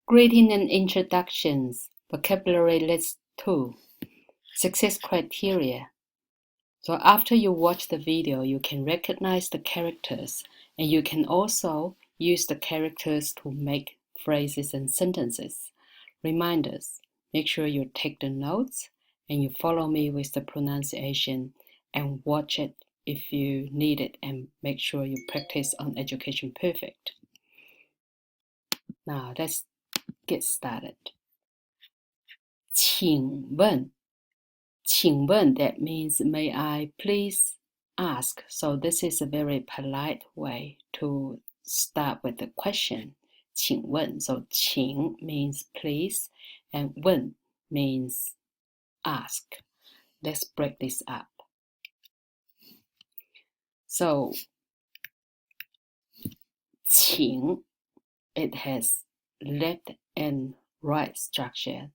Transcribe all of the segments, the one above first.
Greeting and introductions, vocabulary list 2, success criteria. So after you watch the video, you can recognize the characters, and you can also use the characters to make phrases and sentences. Reminders, make sure you take the notes and you follow me with the pronunciation and watch it if you need it, and make sure you practice on Education Perfect. Now let's get started. 请问请问 that means may I please ask. So this is a very polite way to start with the question. 请问 so 请 means please and 问 means ask. Let's break this up. So 请 it has left and right structure.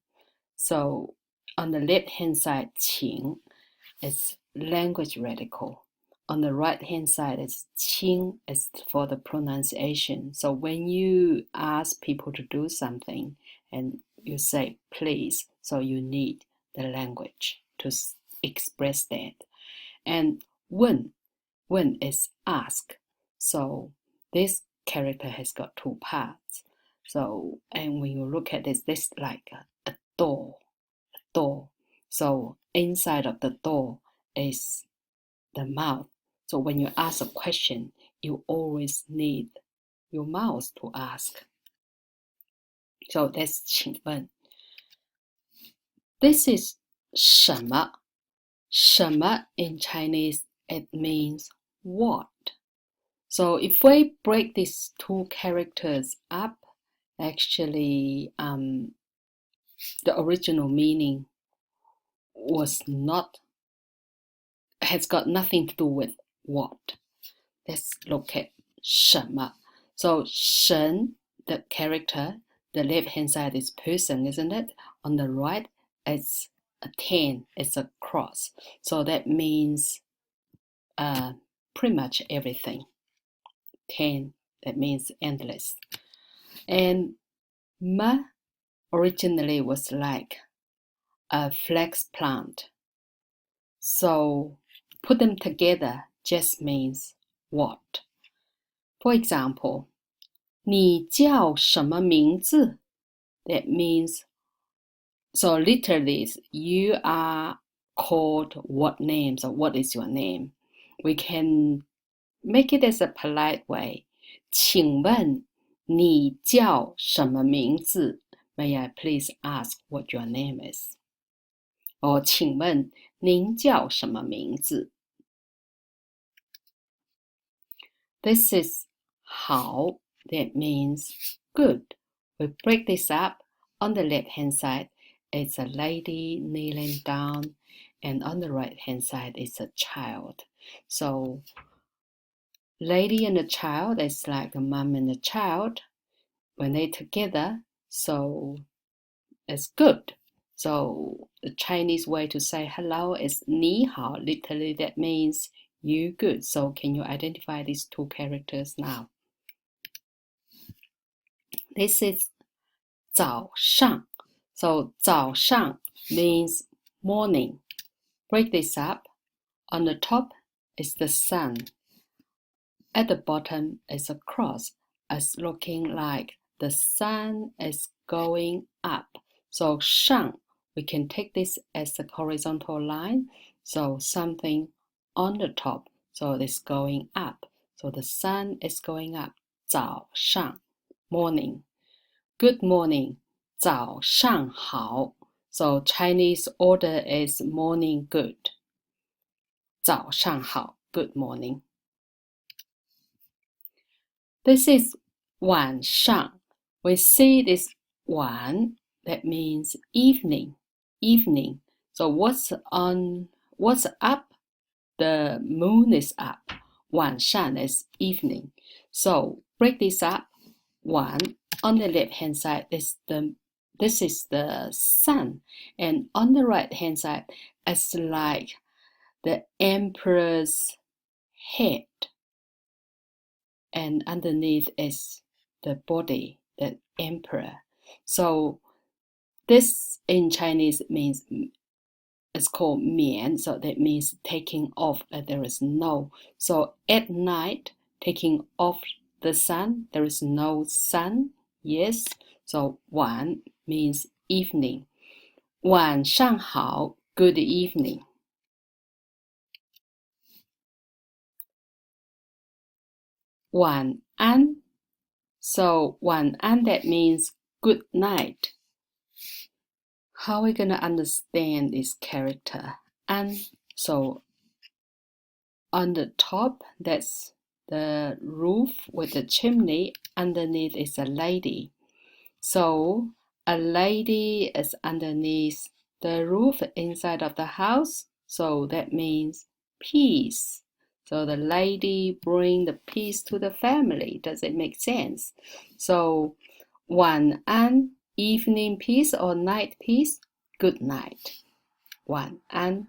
So on the left hand side 请 is language radical. On the right hand side is 请 is for the pronunciation. So when you ask people to do something and you say please, so you need the language to express that. And 问 is ask. So this character has got two parts. So, and when you look at this like a door. So inside of the door is the mouth. So when you ask a question, you always need your mouth to ask. So that's 请问. This is 什么. 什么 in Chinese, it means what. So if we break these two characters up, actually the original meaning has got nothing to do with what. Let's look at 什么. So 神 the character, the left hand side is person, isn't it? On the right it's a 10, it's a cross. So that means pretty much everything. 10, that means endless. And 么 originally was like a flax plant. So put them together just means what. For example, 你叫什么名字? That means, so literally, you are called what name? So what is your name? We can make it as a polite way. 请问你叫什么名字? May I please ask what your name is? Or 请问您叫什么名字? This is 好, that means good. We break this up. On the left hand side, it's a lady kneeling down, and on the right hand side is a child. So lady and a child is like a mom and a child. When they're together, so it's good. So the Chinese way to say hello is 你好. Literally that means you good. So can you identify these two characters now? This is 早上. So 早上 means morning. Break this up. On the top is the sun. At the bottom is a cross. It's looking like the sun is going up. So 上, we can take this as a horizontal line. So something on the top. So it's going up. So the sun is going up. 早上, morning. Good morning. 早上好. So Chinese order is morning good. 早上好, good morning. This is 晚上. We see this 晚, that means evening. Evening. So what's up? The moon is up. 晚上 is evening. So break this up. 晚 on the left hand side is this is the sun, and on the right hand side it's like the emperor's head, and underneath is the body, the emperor. So this in Chinese means it's called mian, so that means taking off, that there is no. So at night, taking off the sun, there is no sun. Yes. So 晚 means evening. 晚上好, good evening. 晚安. So 晚安, that means good night. How are we going to understand this character? And so on the top, that's the roof with the chimney. Underneath is a lady. So a lady is underneath the roof inside of the house. So that means peace. So the lady bring the peace to the family. Does it make sense? So 晚安, evening peace or night peace. Good night. 晚安.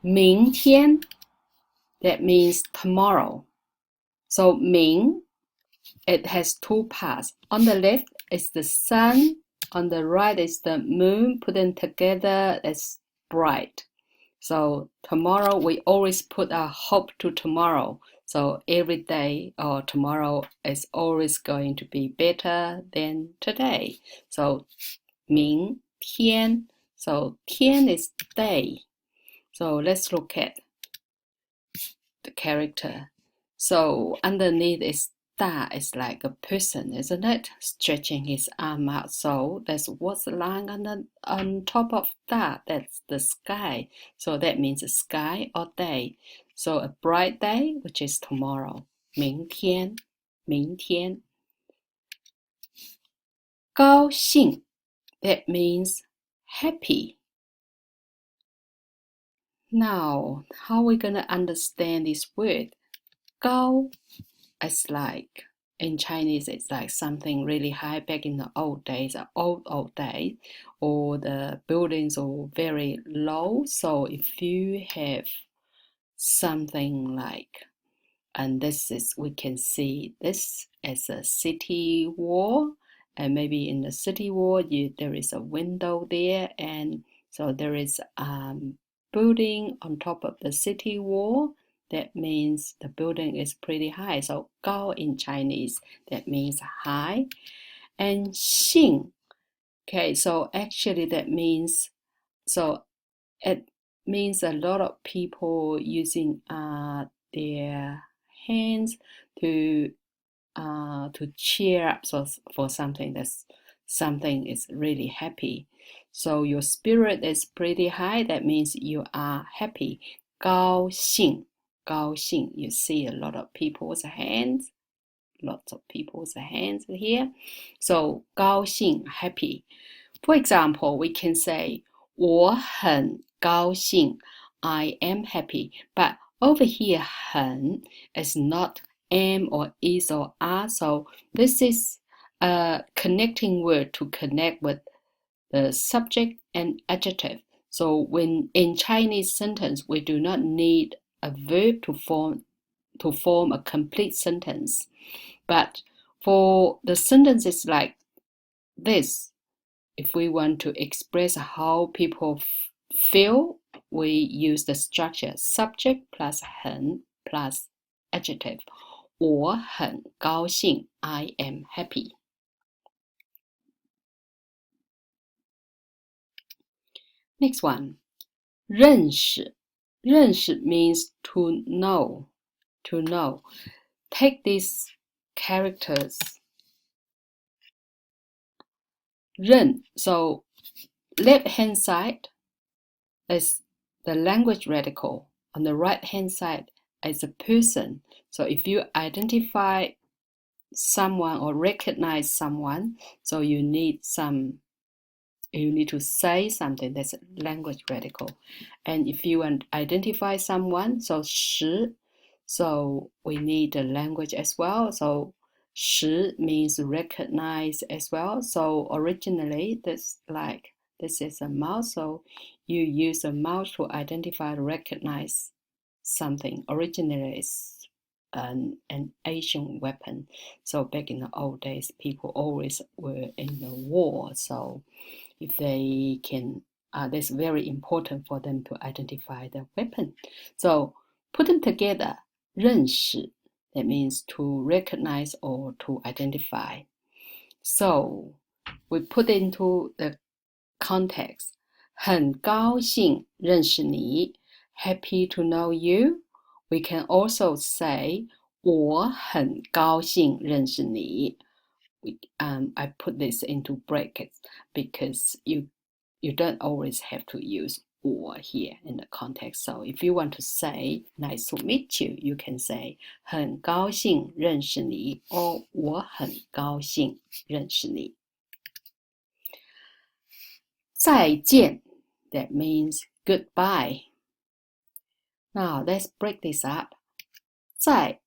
明天, that means tomorrow. So 明, it has two parts. On the left is the sun. On the right is the moon. Put them together as bright. So tomorrow, we always put our hope to tomorrow. So every day or tomorrow is always going to be better than today. So 明天. So 天 is day. So let's look at the character. So underneath is 大 is like a person, isn't it? Stretching his arm out. So that's what's lying on top of that. That's the sky. So that means the sky or day. So a bright day, which is tomorrow. 明天,明天. 高兴, that means happy. Now, how are we going to understand this word? 高 is like, in Chinese, it's like something really high back in the old days, old days, or the buildings are very low. So if you have something like, and this is, we can see this as a city wall, and maybe in the city wall, there is a window there, and so there is building on top of the city wall. That means the building is pretty high. So 高 in Chinese, that means high. And 兴, okay, so actually that means, so it means a lot of people using their hands to cheer up for something is really happy. So your spirit is pretty high. That means you are happy. 高兴,高兴. You see a lot of people's hands. Lots of people's hands here. So 高兴, happy. For example, we can say 我很高兴. I am happy. But over here, 很 is not am or is or are. So this is a connecting word to connect with the subject and adjective. So when in Chinese sentence, we do not need a verb to form a complete sentence. But for the sentences like this, if we want to express how people feel, we use the structure subject plus 很 plus adjective. 我很高兴, I am happy. Next one. 认识. 认识 means to know. To know. Take these characters. 认, so left hand side is the language radical. On the right hand side is a person. So if you identify someone or recognize someone, so you need to say something. That's language radical. And if you want to identify someone, so 识, so we need the language as well. So 识 means recognize as well. So originally this is a mouse, so you use a mouse to identify, recognize something. Originally it's an Asian weapon. So back in the old days, people always were in the war. So if they can, that's very important for them to identify the weapon. So put them together, 认识, that means to recognize or to identify. So we put into the context. 很高兴认识你, happy to know you. We can also say 我很高兴认识你. I put this into brackets because you don't always have to use 我 here in the context. So if you want to say nice to meet you, you can say 很高兴认识你 or 我很高兴认识你。再见, that means goodbye. Now let's break this up. 在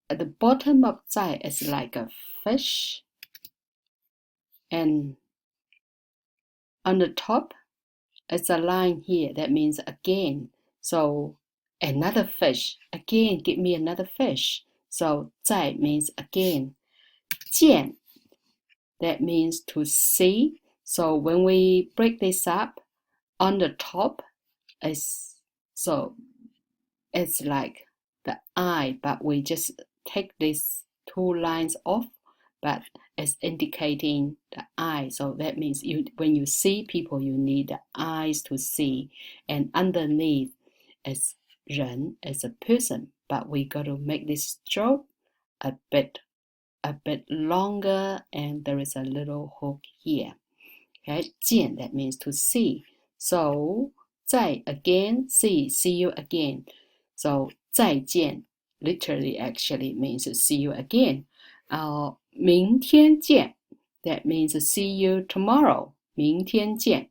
at the bottom of 在 is like a fish, and on the top is a line here that means again. So another fish, again, give me another fish. So 在 means again. 见, that means to see. So when we break this up, on the top is, so it's like the eye, but we just take these two lines off, but it's indicating the eye. So that means when you see people, you need the eyes to see. And underneath is 人, is a person, but we got to make this stroke a bit longer, and there is a little hook here. Okay, 见, that means to see. So 再 again, see you again. So 再见 literally actually means see you again. 明天见, that means see you tomorrow. 明天见。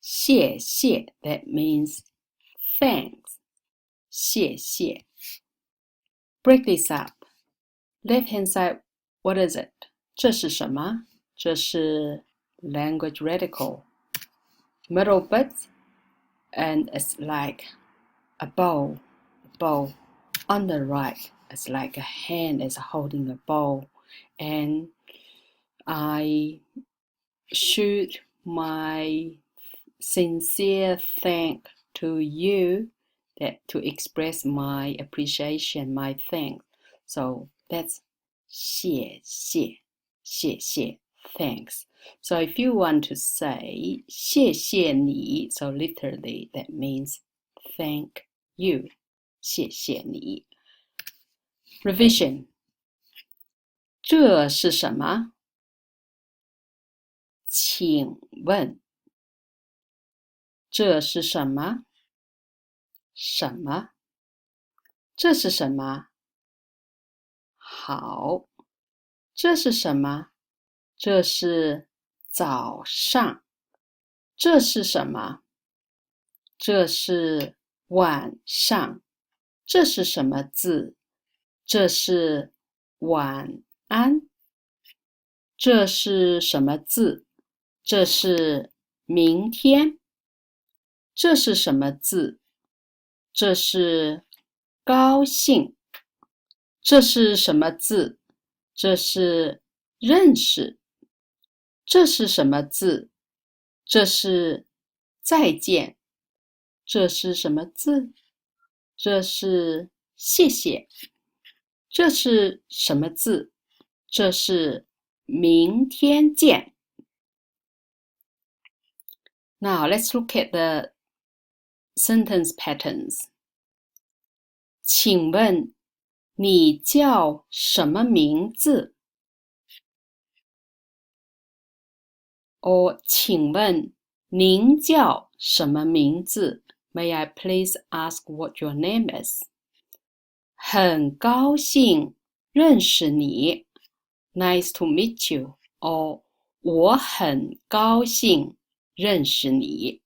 谢谢, that means thanks. 谢谢。Break this up. Left hand side, what is it? 这是什么？这是 language radical. Middle bit, and it's like a bow. On the right, it's like a hand is holding a bow. And I shoot my sincere thanks to you, that to express my appreciation, my thanks. So that's 谢谢, 谢谢, thanks. So if you want to say 谢谢你, so literally that means thank you. 谢谢你。Revision. 这是什么？请问。这是什么？什么？这是什么？好。这是什么？这是早上。这是什么？这是晚上。这是什么字？这是晚安。这是什么字？这是明天。这是什么字？这是高兴。这是什么字？这是认识。这是什么字？这是再见。这是什么字？这是谢谢。这是什么字？这是明天见。Now let's look at the sentence patterns. 请问你叫什么名字？ Or 请问您叫什么名字？ May I please ask what your name is? 很高兴认识你。 Nice to meet you. Or 我很高兴认识你。